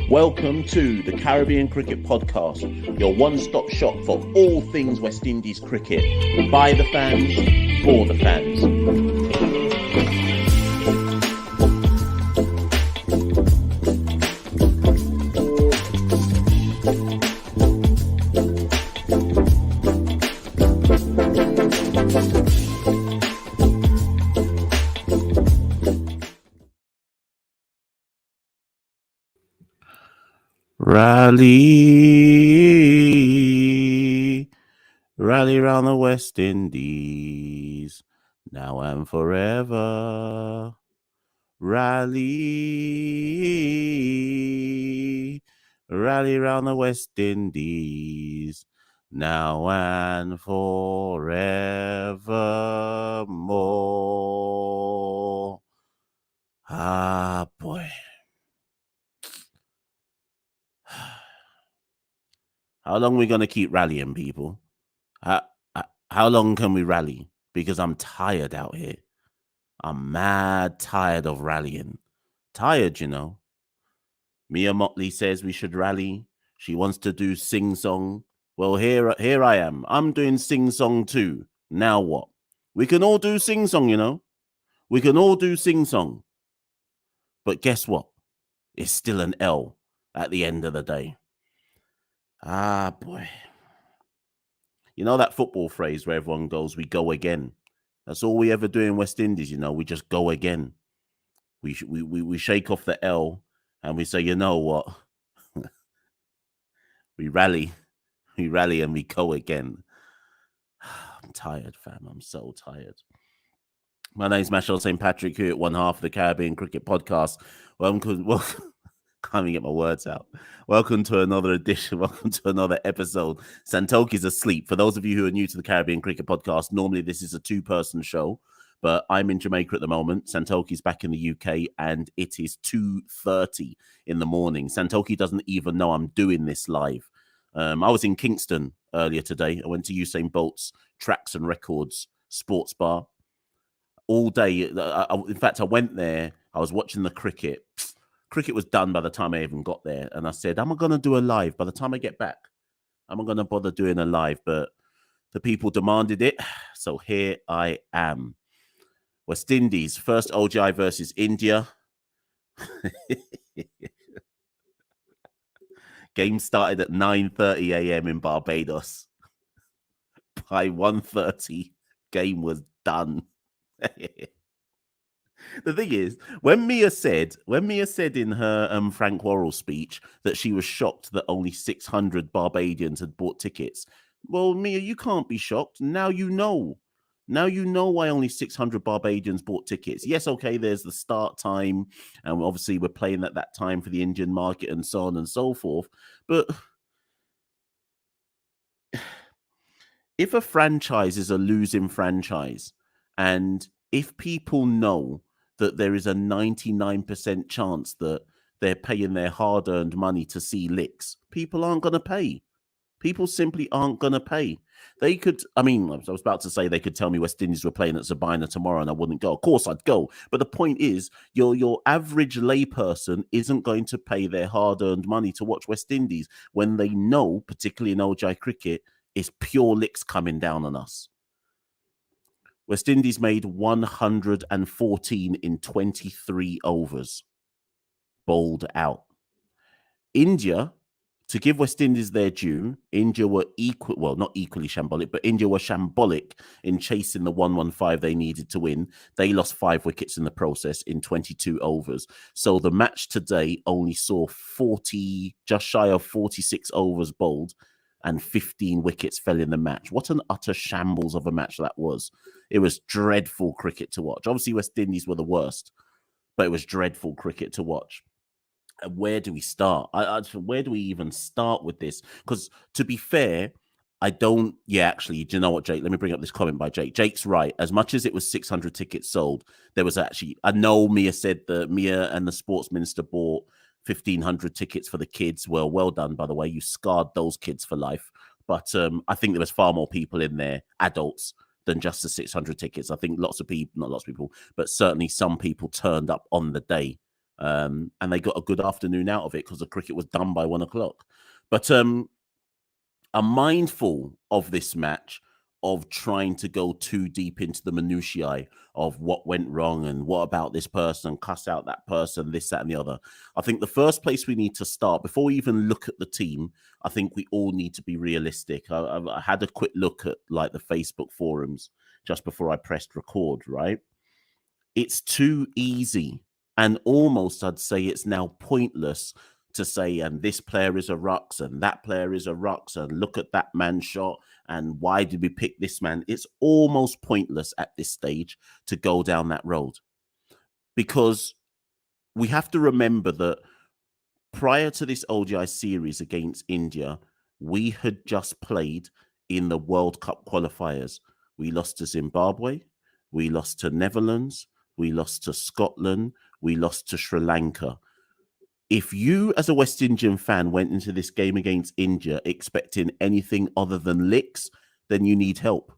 Welcome to the Caribbean Cricket Podcast, your one-stop shop for all things West Indies cricket. By the fans, for the fans. Rally, rally round the West Indies, now and forever. Rally, rally round the West Indies, now and forevermore. Ah, boy. How long are we going to keep rallying, people? How long can we rally? Because I'm tired out here. I'm mad tired of rallying. Tired, you know. Mia Motley says we should rally. She wants to do sing-song. Well, here I am. I'm doing sing-song too. Now what? We can all do sing-song, you know. We can all do sing-song. But guess what? It's still an L at the end of the day. Ah, boy. You know that football phrase where everyone goes, we go again. That's all we ever do in West Indies, you know. We just go again. We shake off the L and we say, you know what? we rally and we go again. I'm tired, fam. I'm so tired. My name's Machel St. Patrick here at one half of the Caribbean Cricket Podcast. Welcome. Can't even get my words out. Welcome to another edition. Welcome to another episode. Santoki's asleep. For those of you who are new to the Caribbean Cricket Podcast, normally this is a two-person show, but I'm in Jamaica at the moment. Santoki's back in the UK, and it is 2:30 in the morning. Santoki doesn't even know I'm doing this live. I was in Kingston earlier today. I went to Usain Bolt's Tracks and Records sports bar all day. In fact, I went there. I was watching the cricket. Cricket was done by the time I even got there. And I said, am I going to do a live? By the time I get back, am I going to bother doing a live? But the people demanded it. So here I am. West Indies, first ODI versus India. Game started at 9:30 a.m. in Barbados. By 1:30, game was done. The thing is, when Mia said in her Frank Worrell speech that she was shocked that only 600 Barbadians had bought tickets, well, Mia, you can't be shocked. Now you know. Now you know why only 600 Barbadians bought tickets. Yes, okay, there's the start time, and obviously we're playing at that time for the Indian market and so on and so forth. But if a franchise is a losing franchise, and if people know that there is a 99% chance that they're paying their hard-earned money to see licks, people aren't going to pay. People simply aren't going to pay. They could, I was about to say they could tell me West Indies were playing at Sabina tomorrow and I wouldn't go. Of course I'd go. But the point is, your average layperson isn't going to pay their hard-earned money to watch West Indies when they know, particularly in ODI cricket, it's pure licks coming down on us. West Indies made 114 in 23 overs. Bowled out. India, to give West Indies their due, India were not equally shambolic, but India were shambolic in chasing the 115 they needed to win. They lost 5 wickets in the process in 22 overs. So the match today only saw just shy of 46 overs bowled, and 15 wickets fell in the match. What an utter shambles of a match that was. It was dreadful cricket to watch. Obviously, West Indies were the worst, but it was dreadful cricket to watch. And where do we start? Where do we even start with this? Because to be fair, do you know what, Jake? Let me bring up this comment by Jake. Jake's right. As much as it was 600 tickets sold, there was actually, I know Mia said that Mia and the sports minister bought 1,500 tickets for the kids. Well done, by the way. You scarred those kids for life. But I think there was far more people in there, adults, than just the 600 tickets. I think not lots of people, but certainly some people turned up on the day and they got a good afternoon out of it because the cricket was done by 1 o'clock. But I'm mindful of this match, of trying to go too deep into the minutiae of what went wrong and what about this person, cuss out that person, this, that, and the other. I think the first place we need to start, before we even look at the team, I think we all need to be realistic. I had a quick look at like the Facebook forums just before I pressed record, right? It's too easy, and almost I'd say it's now pointless to say, and this player is a rux and that player is a rux and look at that man shot and why did we pick this man? It's almost pointless at this stage to go down that road, because we have to remember that prior to this ODI series against India, we had just played in the World Cup qualifiers. We lost to Zimbabwe, we lost to Netherlands, we lost to Scotland, we lost to Sri Lanka. If you, as a West Indian fan, went into this game against India expecting anything other than licks, then you need help.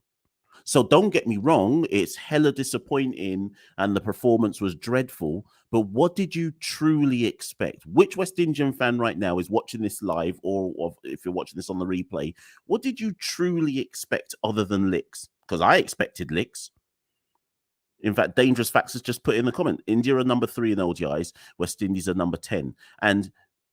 So don't get me wrong, it's hella disappointing and the performance was dreadful, but what did you truly expect? Which West Indian fan right now is watching this live, or if you're watching this on the replay, what did you truly expect other than licks? Because I expected licks. In fact, Dangerous Facts has just put in the comment, India are number 3 in ODIs, West Indies are number 10. And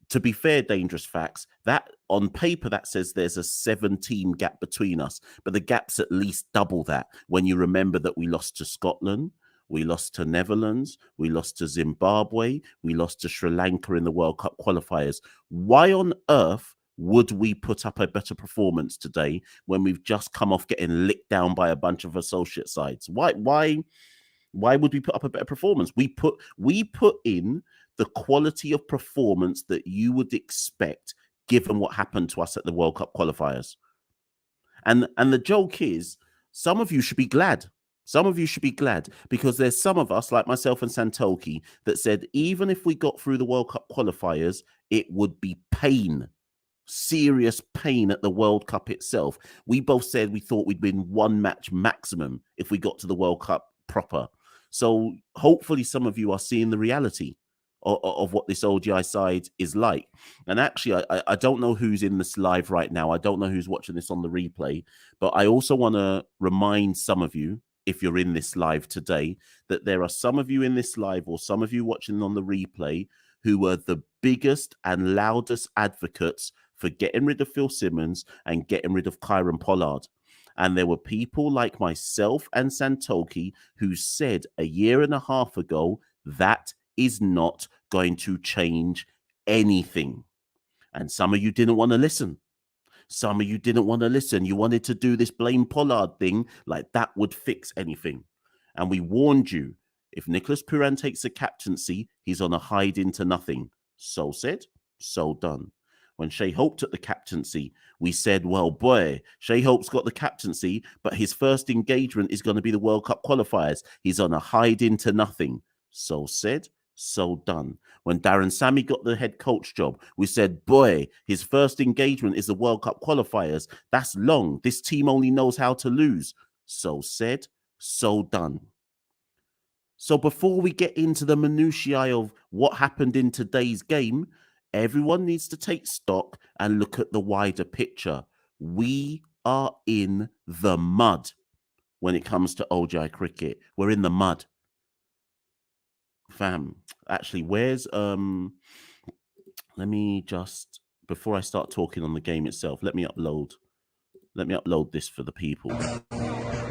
to be fair, Dangerous Facts, that on paper, that says there's a 17 gap between us, but the gap's at least double that when you remember that we lost to Scotland, we lost to Netherlands, we lost to Zimbabwe, we lost to Sri Lanka in the World Cup qualifiers. Why on earth would we put up a better performance today when we've just come off getting licked down by a bunch of associate sides? Why would we put up a better performance? We put in the quality of performance that you would expect given what happened to us at the World Cup qualifiers. And the joke is, some of you should be glad. Some of you should be glad, because there's some of us, like myself and Santoki, that said even if we got through the World Cup qualifiers, it would be pain. Serious pain at the World Cup itself. We both said we thought we'd win 1 match maximum if we got to the World Cup proper. So hopefully some of you are seeing the reality of what this ODI side is like. And actually, I don't know who's in this live right now. I don't know who's watching this on the replay, but I also want to remind some of you, if you're in this live today, that there are some of you in this live, or some of you watching on the replay, who were the biggest and loudest advocates for getting rid of Phil Simmons and getting rid of Kieron Pollard. And there were people like myself and Santoki who said a year and a half ago, that is not going to change anything. And some of you didn't want to listen. Some of you didn't want to listen. You wanted to do this blame Pollard thing like that would fix anything. And we warned you, if Nicholas Pooran takes the captaincy, he's on a hide into nothing. So said, so done. When Shai Hope took the captaincy, we said, well, boy, Shai Hope's got the captaincy, but his first engagement is going to be the World Cup qualifiers. He's on a hide into nothing. So said, so done. When Darren Sammy got the head coach job, we said, boy, his first engagement is the World Cup qualifiers. That's long. This team only knows how to lose. So said, so done. So before we get into the minutiae of what happened in today's game, everyone needs to take stock and look at the wider picture. We are in the mud when it comes to ODI cricket. We're in the mud. Fam, actually, where's let me just, before I start talking on the game itself, let me upload this for the people.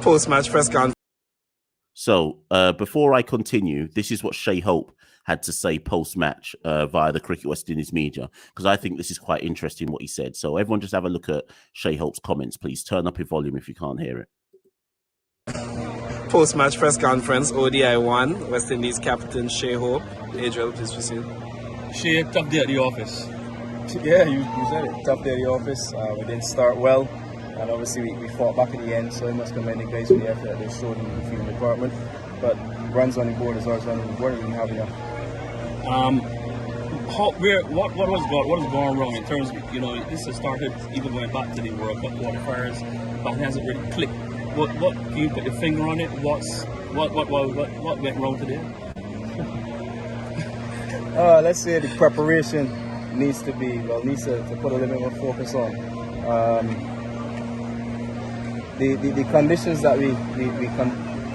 Post-match press conference. So before I continue, this is what Shai Hope had to say post-match via the Cricket West Indies media, because I think this is quite interesting what he said. So everyone just have a look at Shai Hope's comments, please. Turn up your volume if you can't hear it. Post-match press conference, ODI 1, West Indies captain Shai Hope. Adriel, please proceed. Shai, tough day at the office. Yeah, you said it. Tough day at the office. We didn't start well, and obviously we fought back at the end, so I must commend the guys for the effort that they showed in the field department. But runs on the board is always running on the board, we didn't have enough. What was going wrong in terms of, this has started even going back to the World Cup qualifiers, but it hasn't really clicked. What can you put your finger on it? What went wrong today? Let's say the preparation needs to put a little bit more focus on. The conditions that we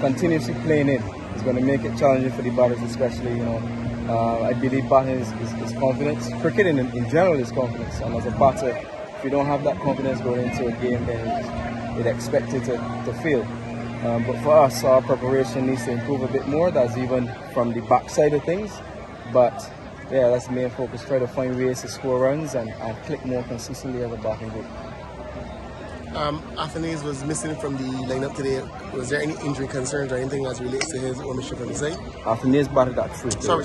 continuously playing in is going to make it challenging for the batters, especially, I believe batting is confidence. Cricketing in general is confidence, and as a batter, if you don't have that confidence going into a game, then it's expected to fail. But for us, our preparation needs to improve a bit more. That's even from the backside of things. But yeah, that's the main focus. Try to find ways to score runs and click more consistently as a batting group. Athanaze was missing from the lineup today. Was there any injury concerns or anything as relates to his ownership on the side? Athanaze batted that through. Sorry.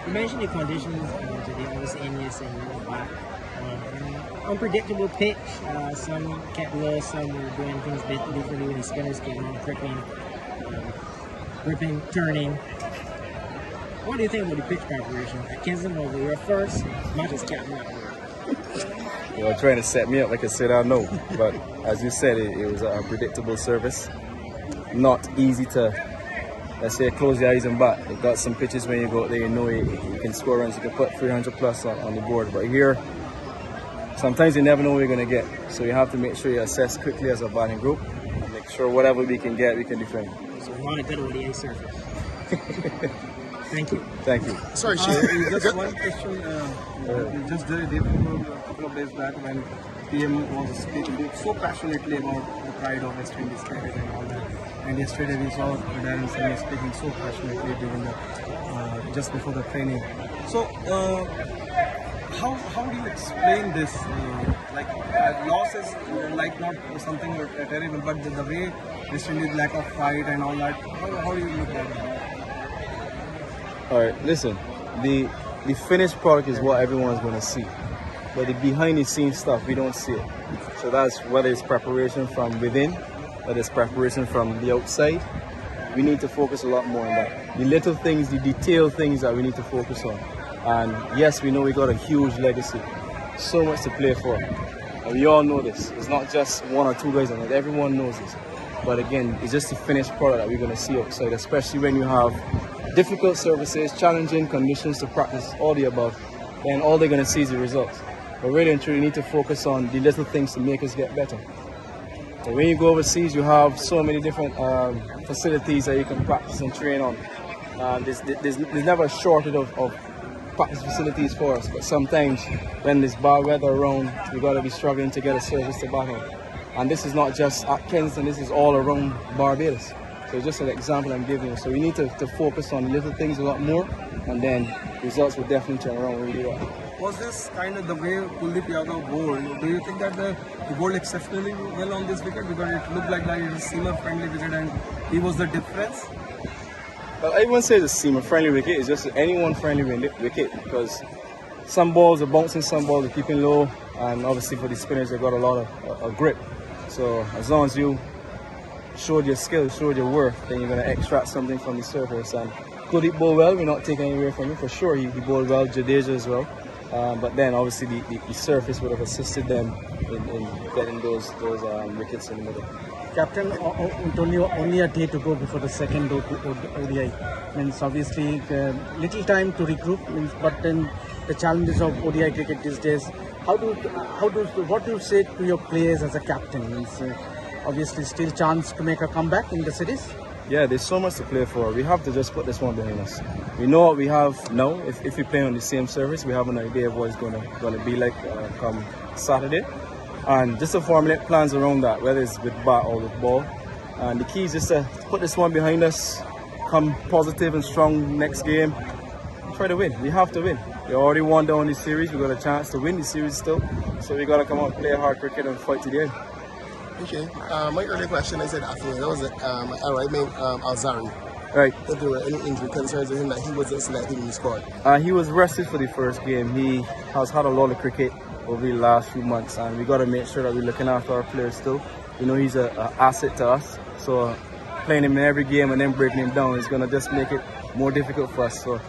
You mentioned the conditions today, obviously Ennis and back. Unpredictable pitch. Some kept low, some were doing things differently when the spinners came on, gripping, turning. What do you think about the pitch preparation? Kensington over your first, Machel's captain. You were trying to set me up like I said I know, but as you said, it was an unpredictable service. Not easy to, let's say, close your eyes and bat. You got some pitches when you go out there, you can score runs, you can put 300 plus on the board. But here, sometimes you never know what you're going to get. So you have to make sure you assess quickly as a batting group and make sure whatever we can get, we can defend. So not a good ODI surface. Thank you. Thank you. Sorry, Shane. Just one question. Just the day before, a couple of days back, when PM was speaking so passionately about the pride of West Indies cricket and all that, and yesterday we saw Darren Sammy speaking so passionately during the just before the training. So, how do you explain this? Losses like not something terrible, but the way West Indies lack of fight and all that. How do you look at it? Alright, listen, the finished product is what everyone's going to see, but the behind the scenes stuff, we don't see it. So that's whether it's preparation from within, whether it's preparation from the outside. We need to focus a lot more on that. The little things, the detailed things that we need to focus on. And yes, we know we got a huge legacy, so much to play for. And we all know this. It's not just one or two guys on it, everyone knows this. But again, it's just the finished product that we're going to see outside, especially when you have difficult services, challenging conditions to practice, all the above, then all they're going to see is the results. But really and truly, you need to focus on the little things to make us get better. And when you go overseas, you have so many different facilities that you can practice and train on. There's never a shortage of practice facilities for us, but sometimes when there's bad weather around, we've got to be struggling to get a service to battle. And this is not just at Kensington, this is all around Barbados. So just an example I'm giving you. So we need to focus on little things a lot more, and then results will definitely turn around really well. Was this kind of the way Kuldeep Yadav bowled? Do you think that he bowled exceptionally well on this wicket, because it looked like it was a seamer-friendly wicket and he was the difference? Well, I wouldn't say it's a seamer-friendly wicket. It's just anyone friendly wicket, because some balls are bouncing, some balls are keeping low, and obviously for the spinners they got a lot of grip. So as long as you showed your skill, showed your worth, then you're going to extract something from the surface. And Kuldeep bowled well, we're not taking away from him for sure. He bowled well, Jadeja as well. But then obviously the surface would have assisted them in getting those wickets in the middle. Captain, only a day to go before the second ODI. Means obviously little time to regroup. But then the challenges of ODI cricket these days. What do you say to your players as a captain? Means obviously still chance to make a comeback in the series. Yeah, there's so much to play for. We have to just put this one behind us. We know what we have now. If we play on the same surface, we have an idea of what it's going to be like come Saturday. And just to formulate plans around that, whether it's with bat or with ball. And the key is just to put this one behind us, come positive and strong next game, try to win. We have to win. We already won down the series. We got a chance to win the series still. So we got to come out, play hard cricket and fight to the end. Okay. My earlier question, I said after that was I mean Alzari. Right. If there were any injury concerns with him that he wasn't selected in the squad. He was rested for the first game. He has had a lot of cricket over the last few months, and we got to make sure that we're looking after our players still. You know, he's an asset to us. So playing him in every game and then breaking him down is going to just make it more difficult for us. So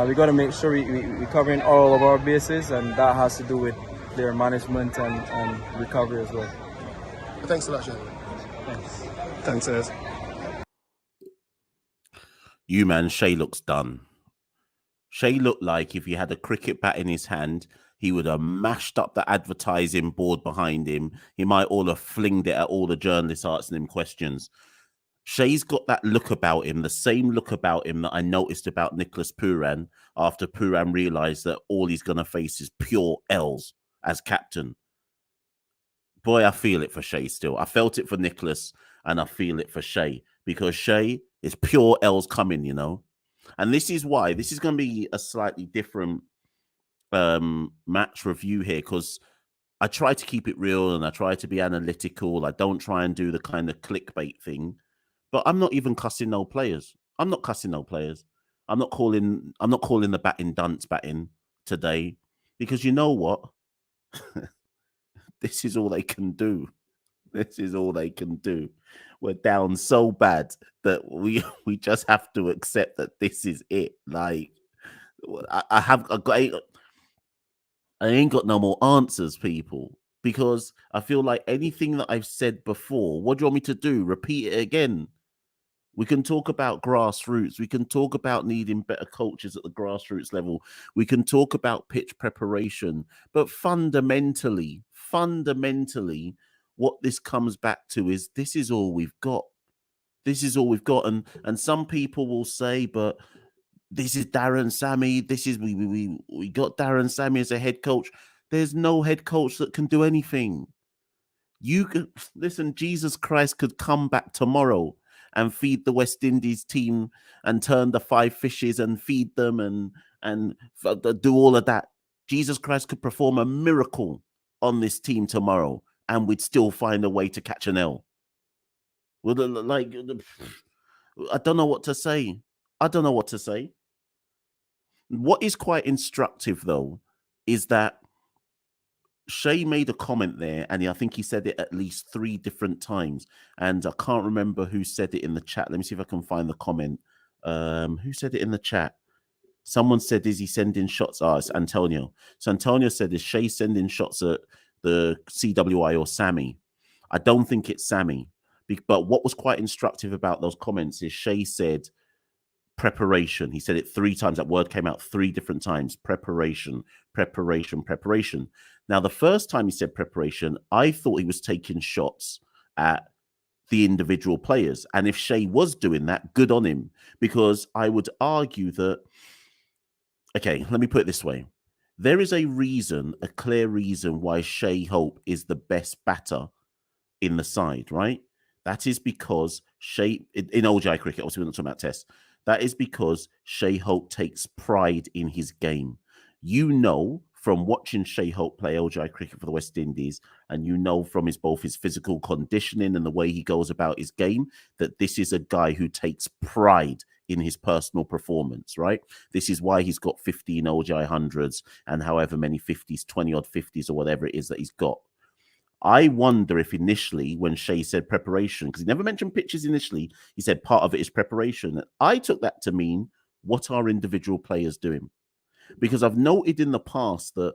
we got to make sure we're covering all of our bases, and that has to do with player management and recovery as well. Thanks a lot, Shane. Thanks. Thanks, guys. You man, Shea looks done. Shea looked like if he had a cricket bat in his hand, he would have mashed up the advertising board behind him. He might all have flinged it at all the journalists asking him questions. Shea's got that look about him, the same look about him that I noticed about Nicholas Pooran after Pooran realised that all he's going to face is pure L's as captain. Boy, I feel it for Shea still. I felt it for Nicholas and I feel it for Shea because Shea is pure L's coming, you know. And this is why this is going to be a slightly different match review here because I try to keep it real and I try to be analytical. I don't try and do the kind of clickbait thing, but I'm not even cussing no players. I'm not cussing no players. I'm not calling the batting dunce batting today because you know what? This is all they can do. This is all they can do. We're down so bad that we just have to accept that this is it. Like I ain't got no more answers, people, because I feel like anything that I've said before, what do you want me to do? Repeat it again? We can talk about grassroots. We can talk about needing better coaches at the grassroots level. We can talk about pitch preparation. But fundamentally, what this comes back to is this is all we've got. This is all we've got. And some people will say, but this is Darren Sammy. This is we got Darren Sammy as a head coach. There's no head coach that can do anything. You could listen, Jesus Christ could come back tomorrow and feed the West Indies team and turn the 5 fishes and feed them and do all of that. Jesus Christ could perform a miracle on this team tomorrow and we'd still find a way to catch an L. Well, like, I don't know what to say. What is quite instructive, though, is that Shea made a comment there, and I think he said it at least 3 different times. And I can't remember who said it in the chat. Let me see if I can find the comment. Who said it in the chat? Someone said, is he sending shots? Oh, it's Antonio. So Antonio said, is Shea sending shots at the CWI or Sammy? I don't think it's Sammy. But what was quite instructive about those comments is Shea said preparation. He said it 3 times. That word came out 3 different times. Preparation. Now, the first time he said preparation, I thought he was taking shots at the individual players. And if Shea was doing that, good on him. Because I would argue that, okay, let me put it this way. There is a reason, a clear reason why Shea Hope is the best batter in the side, right? That is because Shea, in ODI cricket, obviously we're not talking about tests, that is because Shea Hope takes pride in his game. You know from watching Shea Hope play ODI cricket for the West Indies, and you know from both his physical conditioning and the way he goes about his game, that this is a guy who takes pride in his personal performance, right? This is why he's got 15 ODI hundreds and however many 50s, 20-odd 50s or whatever it is that he's got. I wonder if initially when Shea said preparation, because he never mentioned pitches initially, he said part of it is preparation. I took that to mean, what are individual players doing? Because I've noted in the past that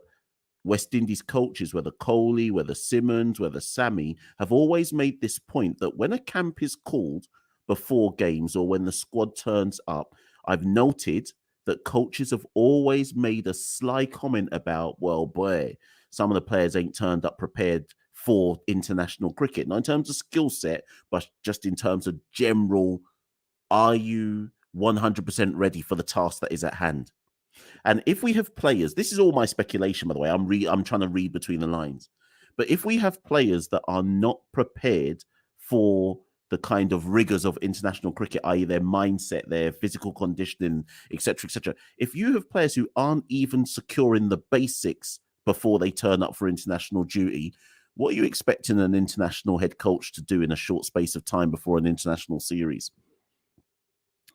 West Indies coaches, whether Kohli, whether Simmons, whether Sammy, have always made this point that when a camp is called before games or when the squad turns up, I've noted that coaches have always made a sly comment about, well, boy, some of the players ain't turned up prepared for international cricket. Not in terms of skill set, but just in terms of general, are you 100% ready for the task that is at hand? And if we have players, this is all my speculation, by the way, I'm trying to read between the lines. But if we have players that are not prepared for the kind of rigors of international cricket, i.e. their mindset, their physical conditioning, etc., if you have players who aren't even securing the basics before they turn up for international duty, what are you expecting an international head coach to do in a short space of time before an international series?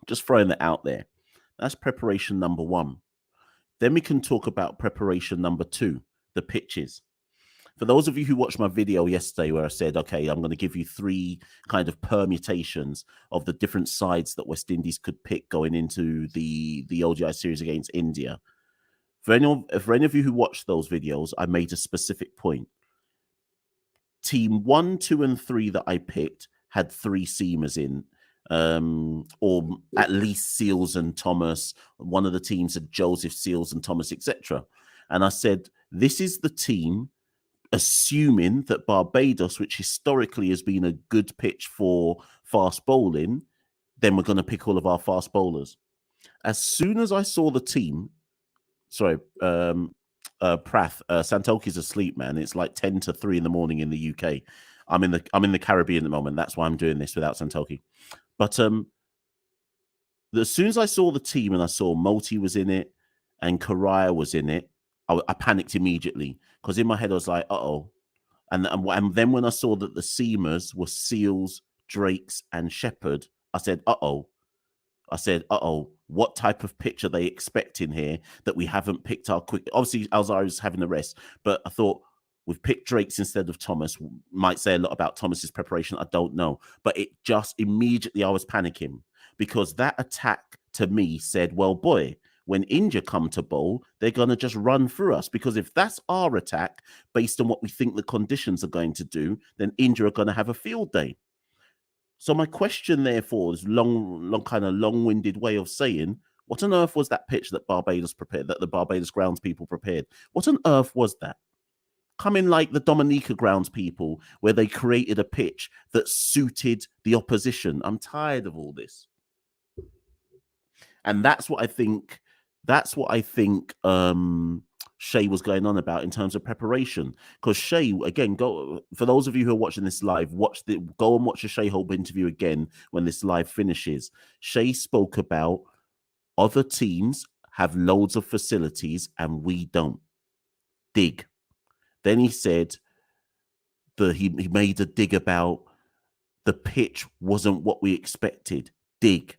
Just throwing that out there. That's preparation number 1. Then we can talk about preparation number 2, the pitches. For those of you who watched my video yesterday where I said, okay, I'm going to give you 3 kind of permutations of the different sides that West Indies could pick going into the ODI series against India. For any of you who watched those videos, I made a specific point. Team 1, 2, and 3 that I picked had 3 seamers in, or at least Seals and Thomas. One of the teams had Joseph, Seals and Thomas, etc. And I said, this is the team, assuming that Barbados, which historically has been a good pitch for fast bowling, then we're going to pick all of our fast bowlers. As soon as I saw the team, sorry, Prath, Santoki's asleep, man. It's like 10 to 3 in the morning in the UK. I'm in the Caribbean at the moment. That's why I'm doing this without Santoki. But as soon as I saw the team and I saw Moti was in it and Karaya was in it, I panicked immediately, because in my head I was like, uh-oh. And then when I saw that the seamers were Seals, Drakes and Shepherd, I said, uh-oh. What type of pitch are they expecting here that we haven't picked our quick? Obviously, Alzari was having a rest, but I thought we've picked Drakes instead of Thomas. Might say a lot about Thomas's preparation. I don't know. But it just immediately, I was panicking, because that attack to me said, well, boy, when India come to bowl, they're going to just run through us, because if that's our attack, based on what we think the conditions are going to do, then India are going to have a field day. So my question, therefore, is long-winded way of saying, what on earth was that pitch that Barbados prepared, that the Barbados grounds people prepared? What on earth was that? Coming like the Dominica grounds people, where they created a pitch that suited the opposition. I'm tired of all this. And that's what I think Shay was going on about in terms of preparation. Because Shay, again, go for those of you who are watching this live, go and watch the Shay Hope interview again when this live finishes. Shay spoke about other teams have loads of facilities and we don't. Dig. Then he said that he made a dig about the pitch wasn't what we expected. Dig.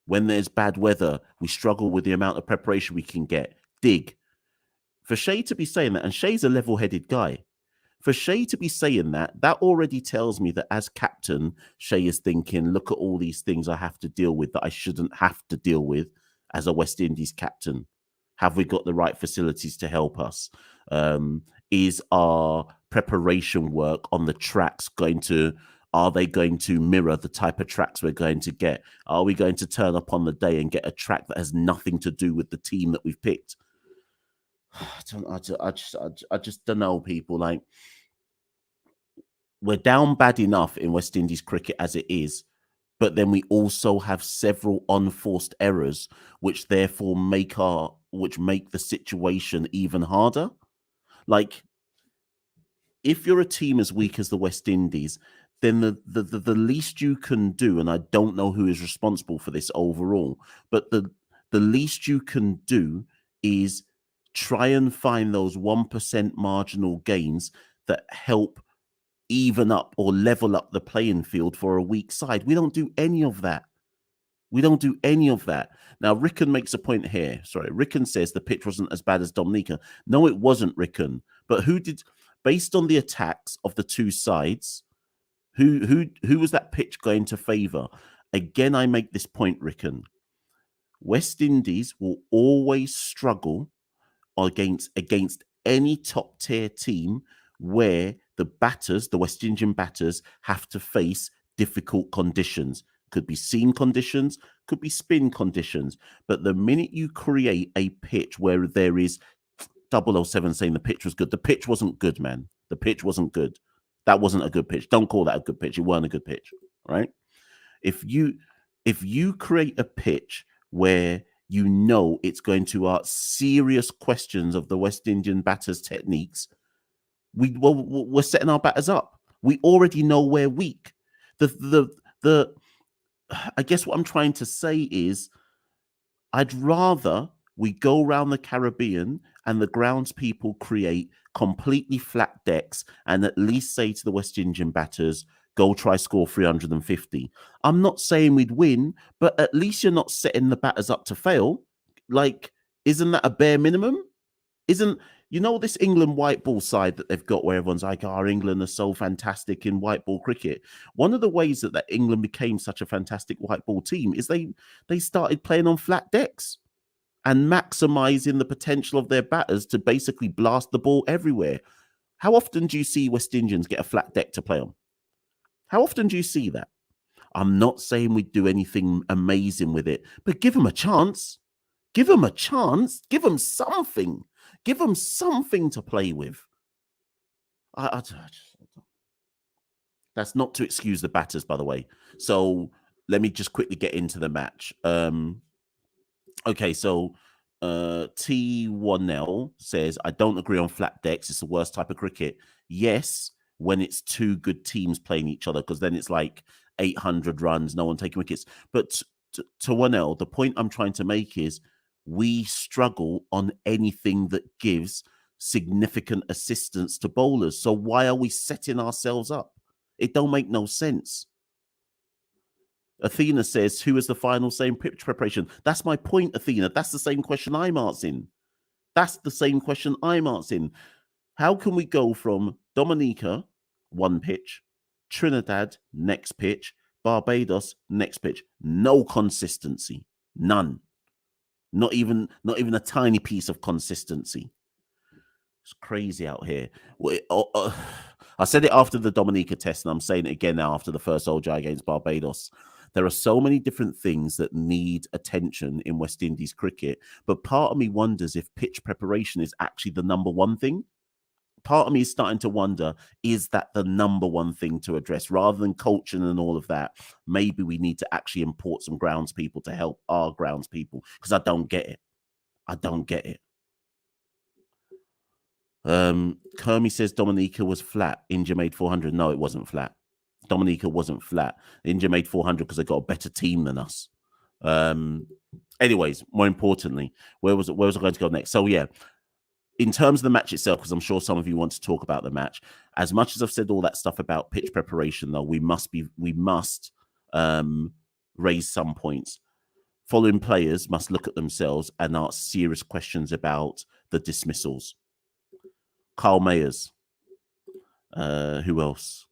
When there's bad weather, we struggle with the amount of preparation we can get. Dig. For Shay to be saying that, and Shay's a level-headed guy, for Shay to be saying that already tells me that as captain, Shay is thinking, look at all these things I have to deal with that I shouldn't have to deal with as a West Indies captain. Have we got the right facilities to help us? Is our preparation work on the tracks are they going to mirror the type of tracks we're going to get? Are we going to turn up on the day and get a track that has nothing to do with the team that we've picked? I just don't know, people. Like, we're down bad enough in West Indies cricket as it is, but then we also have several unforced errors, which therefore make the situation even harder. Like, if you're a team as weak as the West Indies, then the least you can do, and I don't know who is responsible for this overall, but the least you can do is try and find those 1% marginal gains that help even up or level up the playing field for a weak side. We don't do any of that. Now, Rickon makes a point here. Sorry, Rickon says the pitch wasn't as bad as Dominica. No, it wasn't, Rickon. But based on the attacks of the two sides, who was that pitch going to favour? Again, I make this point, Rickon. West Indies will always struggle against any top tier team where the West Indian batters, have to face difficult conditions. Could be seam conditions, could be spin conditions. But the minute you create a pitch where there is 007 saying the pitch was good, the pitch wasn't good, man. The pitch wasn't good. That wasn't a good pitch. Don't call that a good pitch. It weren't a good pitch, right? If you create a pitch where you know it's going to ask serious questions of the West Indian batters' techniques, we're setting our batters up. We already know we're weak. I guess what I'm trying to say is, I'd rather we go around the Caribbean and the grounds people create completely flat decks and at least say to the West Indian batters, go try score 350. I'm not saying we'd win, but at least you're not setting the batters up to fail. Like, isn't that a bare minimum? This England white ball side that they've got where everyone's like, England are so fantastic in white ball cricket. One of the ways that England became such a fantastic white ball team is they started playing on flat decks and maximizing the potential of their batters to basically blast the ball everywhere. How often do you see West Indians get a flat deck to play on? How often do you see that? I'm not saying we do anything amazing with it, but give them a chance. Give them a chance. Give them something. Give them something to play with. That's not to excuse the batters, by the way. So let me just quickly get into the match. Okay, so T1L says, I don't agree on flat decks. It's the worst type of cricket. Yes, when it's two good teams playing each other, because then it's like 800 runs, no one taking wickets. But to 1L, the point I'm trying to make is we struggle on anything that gives significant assistance to bowlers. So why are we setting ourselves up? It don't make no sense. Athena says, who is the final same pitch preparation? That's my point, Athena. That's the same question I'm asking. That's the same question I'm asking. How can we go from Dominica, one pitch, Trinidad, next pitch, Barbados, next pitch? No consistency. None. Not even a tiny piece of consistency. It's crazy out here. I said it after the Dominica test, and I'm saying it again now after the first ODI against Barbados. There are so many different things that need attention in West Indies cricket, but part of me wonders if pitch preparation is actually the number one thing. Part of me is starting to wonder, is that the number one thing to address? Rather than coaching and all of that, maybe we need to actually import some grounds people to help our grounds people, because I don't get it. I don't get it. Kermie says Dominica was flat. India made 400. No, it wasn't flat. Dominica wasn't flat. India made 400 because they got a better team than us. Anyways, more importantly, where was I going to go next? So yeah, in terms of the match itself, because I'm sure some of you want to talk about the match. As much as I've said all that stuff about pitch preparation, though, we must raise some points. Following players must look at themselves and ask serious questions about the dismissals. Carl Mayers. Who else?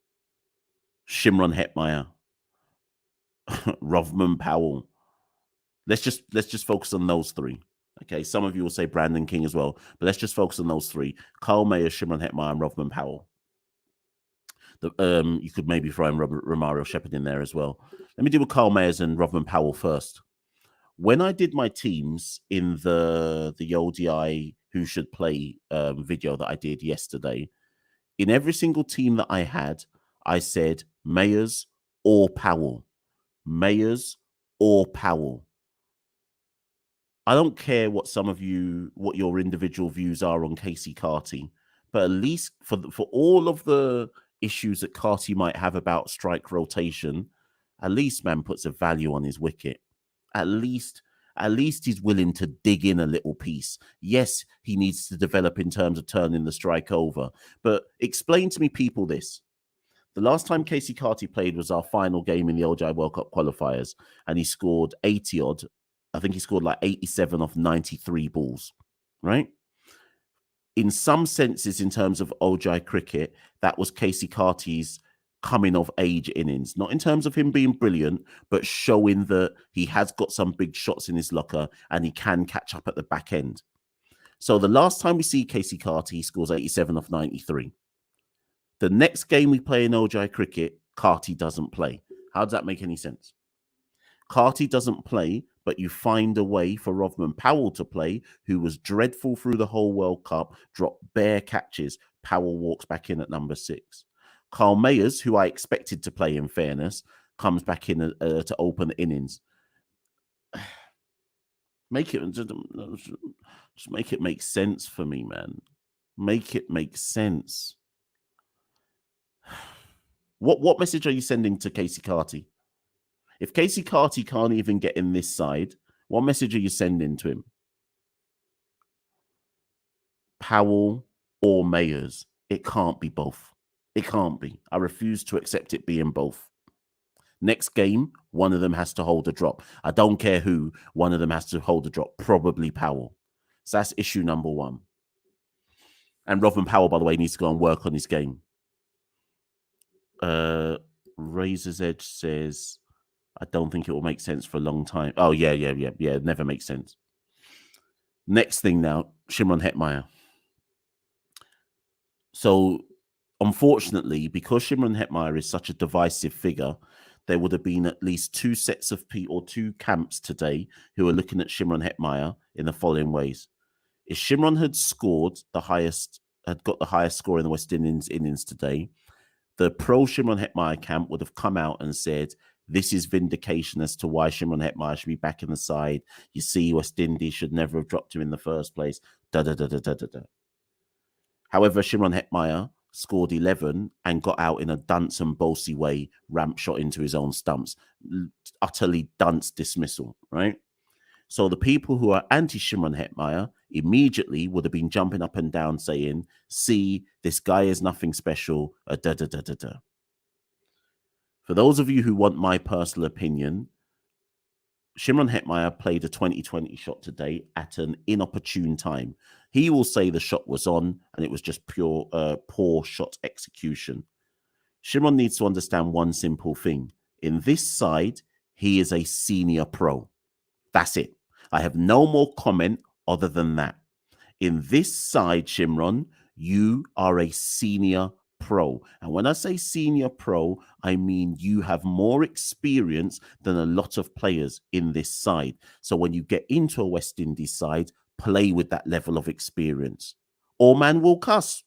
Shimron Hetmeyer. Rovman Powell. Let's just focus on those three. Okay, some of you will say Brandon King as well, but let's just focus on those three. Carl Mayers, Shimron Hetmeyer, and Rovman Powell. You could maybe throw in Romario Shepherd in there as well. Let me do with Carl Mayers and Rovman Powell first. When I did my teams in the ODI Who Should Play video that I did yesterday, in every single team that I had, I said Mayers or Powell. Mayers or Powell. I don't care what what your individual views are on Casey Carty, but at least for all of the issues that Carty might have about strike rotation, at least man puts a value on his wicket. At least he's willing to dig in a little piece. Yes, he needs to develop in terms of turning the strike over. But explain to me, people, this. The last time Casey Carty played was our final game in the ODI World Cup qualifiers, and he scored 80-odd. I think he scored like 87 off 93 balls, right? In some senses, in terms of ODI cricket, that was Casey Carty's coming of age innings, not in terms of him being brilliant, but showing that he has got some big shots in his locker and he can catch up at the back end. So the last time we see Casey Carty, he scores 87 off 93. The next game we play in ODI cricket, Carty doesn't play. How does that make any sense? Carty doesn't play, but you find a way for Rovman Powell to play, who was dreadful through the whole World Cup, dropped bare catches. Powell walks back in at number 6. Carl Mayers, who I expected to play in fairness, comes back in to open the innings. Just make it make sense for me, man. Make it make sense. What message are you sending to Casey Carty? If Casey Carty can't even get in this side, what message are you sending to him? Powell or Mayers? It can't be both. It can't be. I refuse to accept it being both. Next game, one of them has to hold a drop. I don't care who, one of them has to hold a drop. Probably Powell. So that's issue number 1. And Rovman Powell, by the way, needs to go and work on his game. Razor's Edge says, I don't think it will make sense for a long time. Oh, yeah. It never makes sense. Next thing now, Shimron Hetmeyer. So unfortunately, because Shimron Hetmeyer is such a divisive figure, there would have been at least two sets of people or two camps today who are looking at Shimron Hetmeyer in the following ways. If Shimron had scored the highest, had got the highest score in the West Indies innings today, the pro Shimron Hetmeyer camp would have come out and said, this is vindication as to why Shimron Hetmeyer should be back in the side. You see, West Indies should never have dropped him in the first place. However, Shimron Hetmeyer scored 11 and got out in a dunce and bossy way, ramp shot into his own stumps. Utterly dunce dismissal, right? So the people who are anti-Shimron Hetmeyer immediately would have been jumping up and down saying, see, this guy is nothing special, For those of you who want my personal opinion, Shimron Hetmeyer played a 20-20 shot today at an inopportune time. He will say the shot was on and it was just pure poor shot execution. Shimron needs to understand one simple thing. In this side, he is a senior pro. That's it. I have no more comment other than that. In this side, Shimron, you are a senior pro. And when I say senior pro, I mean you have more experience than a lot of players in this side. So when you get into a West Indies side, play with that level of experience. Or man will cuss.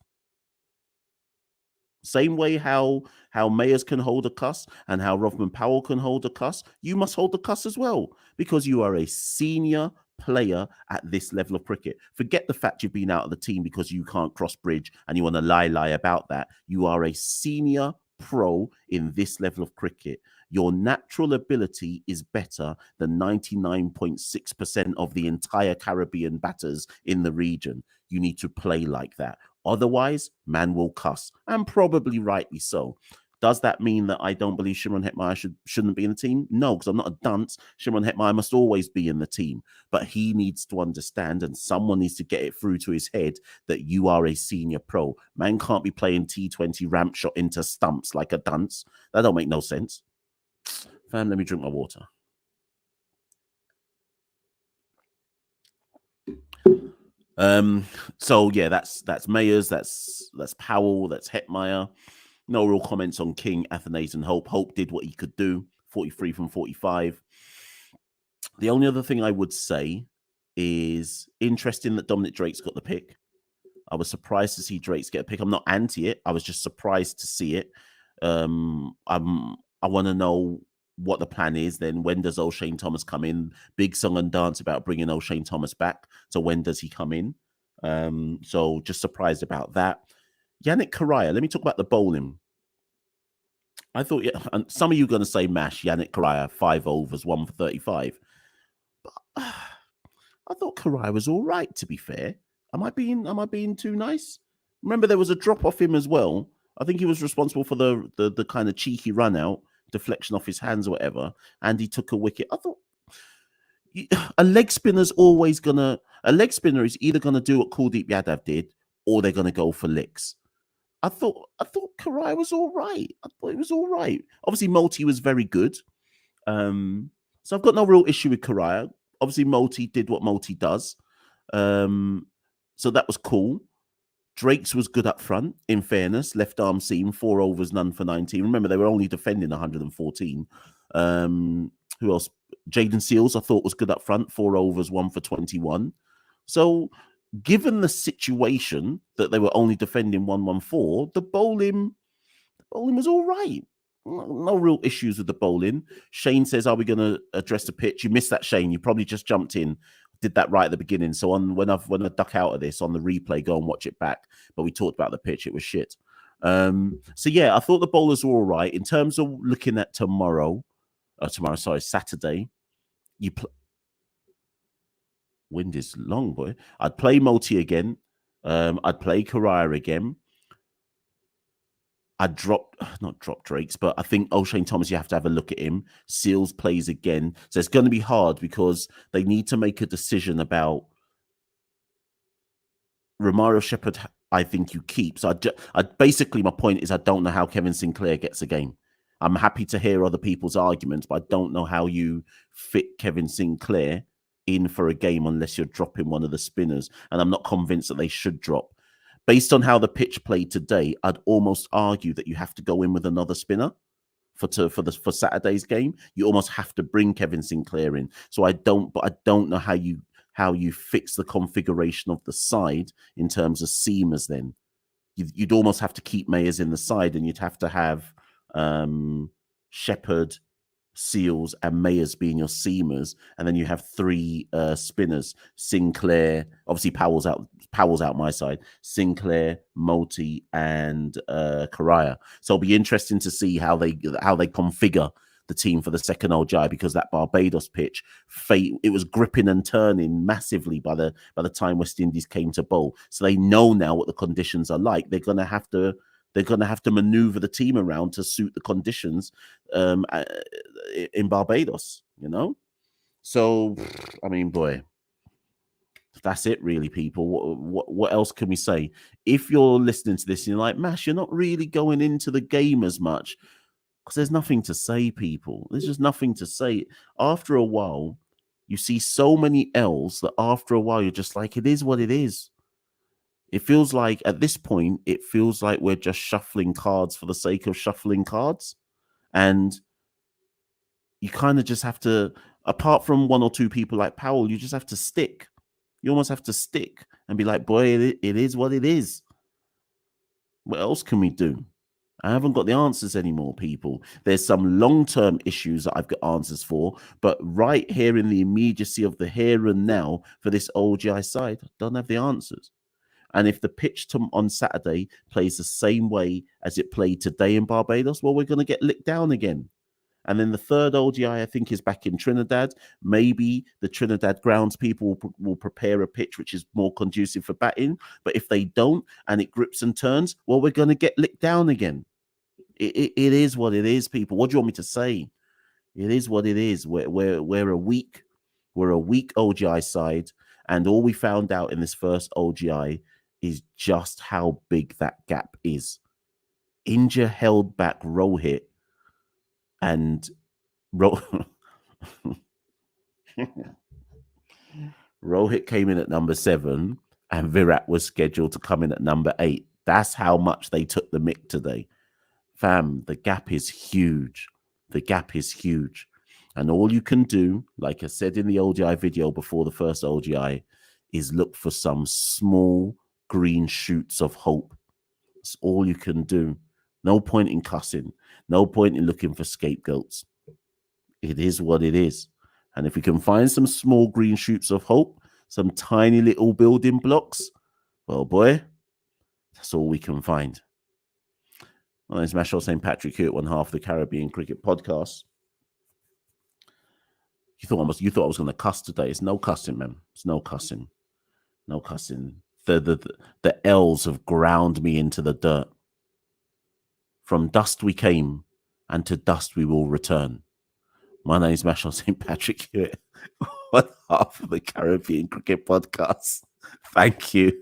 Same way how Mayers can hold a cuss and how Rovman Powell can hold a cuss, you must hold the cuss as well, because you are a senior player at this level of cricket. Forget the fact you've been out of the team because you can't cross bridge and you want to lie about that. You are a senior pro in this level of cricket. Your natural ability is better than 99.6% of the entire Caribbean batters in the region. You need to play like that. Otherwise, man will cuss, and probably rightly so. Does that mean that I don't believe Shimron Hetmeyer shouldn't be in the team? No, because I'm not a dunce. Shimron Hetmeyer must always be in the team. But he needs to understand, and someone needs to get it through to his head, that you are a senior pro. Man can't be playing T20 ramp shot into stumps like a dunce. That don't make no sense. Fam, let me drink my water. So yeah, that's Mayers, that's Powell, that's Hetmeyer. No real comments on King, Athanase, and Hope. Hope did what he could do, 43 from 45. The only other thing I would say is interesting that Dominic Drake's got the pick. I was surprised to see Drake's get a pick. I'm not anti it. I was just surprised to see it. I want to know what the plan is. Then when does O'Shane Thomas come in? Big song and dance about bringing O'Shane Thomas back. So when does he come in? So just surprised about that. Yannick Correa, let me talk about the bowling. I thought, yeah, and some of you are going to say mash, Yannick Correa, 5 overs, 1 for 35. But I thought Correa was all right, to be fair. Am I being too nice? Remember, there was a drop off him as well. I think he was responsible for the kind of cheeky run out, deflection off his hands or whatever, and he took a wicket. I thought a leg spinner is either gonna do what Kuldeep Yadav did, or they're gonna go for licks. I thought Correa was all right. I thought it was all right. Obviously, Multi was very good. So I've got no real issue with Correa. Obviously, Multi did what Multi does. So that was cool. Drake's was good up front, in fairness. Left arm seam, 4 overs, none for 19. Remember, they were only defending 114. Who else? Jaden Seals, I thought, was good up front, 4 overs, 1 for 21. So, given the situation that they were only defending 114, the bowling was all right. No real issues with the bowling. Shane says, are we going to address the pitch? You missed that, Shane. You probably just jumped in. Did that right at the beginning. So when I duck out of this on the replay, go and watch it back. But we talked about the pitch. It was shit. So yeah, I thought the bowlers were all right. In terms of looking at Saturday, wind is long, boy. I'd play Multi again. I'd play Correa again. I'd not drop Drake's, but I think O'Shane Thomas, you have to have a look at him. Seals plays again. So it's going to be hard because they need to make a decision about Romario Shepherd. I think you keep. So basically, my point is I don't know how Kevin Sinclair gets a game. I'm happy to hear other people's arguments, but I don't know how you fit Kevin Sinclair in for a game unless you're dropping one of the spinners. And I'm not convinced that they should drop based on how the pitch played today, I'd almost argue that you have to go in with another spinner for Saturday's game. You almost have to bring Kevin Sinclair in. So I don't know how you fix the configuration of the side in terms of seamers. Then you'd almost have to keep Mayers in the side, and you'd have to have Shepherd, Seals, and Mayers being your seamers, and then you have 3 spinners. Sinclair, obviously Powell's out my side. Sinclair, Multi, and Correa. So it'll be interesting to see how they configure the team for the second ODI, because that Barbados pitch, it was gripping and turning massively by the time West Indies came to bowl. So they know now what the conditions are like. They're gonna have to maneuver the team around to suit the conditions in Barbados, you know? So, I mean, boy, that's it really, people. What else can we say? If you're listening to this and you're like, Mash, you're not really going into the game as much, because there's nothing to say, people. There's just nothing to say. After a while, you see so many L's that after a while, you're just like, it is what it is. It feels like, at this point, it feels like we're just shuffling cards for the sake of shuffling cards. And you kind of just have to, apart from 1 or 2 people like Powell, you just have to stick. You almost have to stick and be like, boy, it is what it is. What else can we do? I haven't got the answers anymore, people. There's some long-term issues that I've got answers for, but right here in the immediacy of the here and now for this ODI side, I don't have the answers. And if the pitch on Saturday plays the same way as it played today in Barbados, well, we're going to get licked down again. And then the third ODI, I think, is back in Trinidad. Maybe the Trinidad grounds people will prepare a pitch which is more conducive for batting. But if they don't and it grips and turns, well, we're going to get licked down again. It is what it is, people. What do you want me to say? It is what it is. We're a weak ODI side. And all we found out in this first ODI is just how big that gap is. India held back Rohit, and Rohit came in at number 7, and Virat was scheduled to come in at number 8. That's how much they took the mick today. Fam, the gap is huge. The gap is huge. And all you can do, like I said in the ODI video before the first ODI, is look for some small green shoots of hope. That's all you can do. No point in cussing. No point in looking for scapegoats. It is what it is. And if we can find some small green shoots of hope, some tiny little building blocks, well, boy, that's all we can find. My name is Machel St. Patrick here at 1/2 of the Caribbean Cricket Podcast. You thought I was going to cuss today. It's no cussing, man. It's no cussing. No cussing. The L's have ground me into the dirt. From dust we came, and to dust we will return. My name is Machel St. Patrick here at 1/2 of the Caribbean Cricket Podcast. Thank you,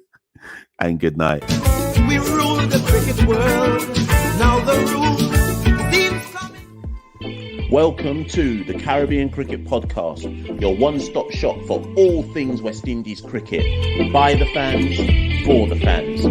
and good night. We rule the cricket world. Now the rule seems coming. Welcome to the Caribbean Cricket Podcast, your one-stop shop for all things West Indies cricket. By the fans, for the fans.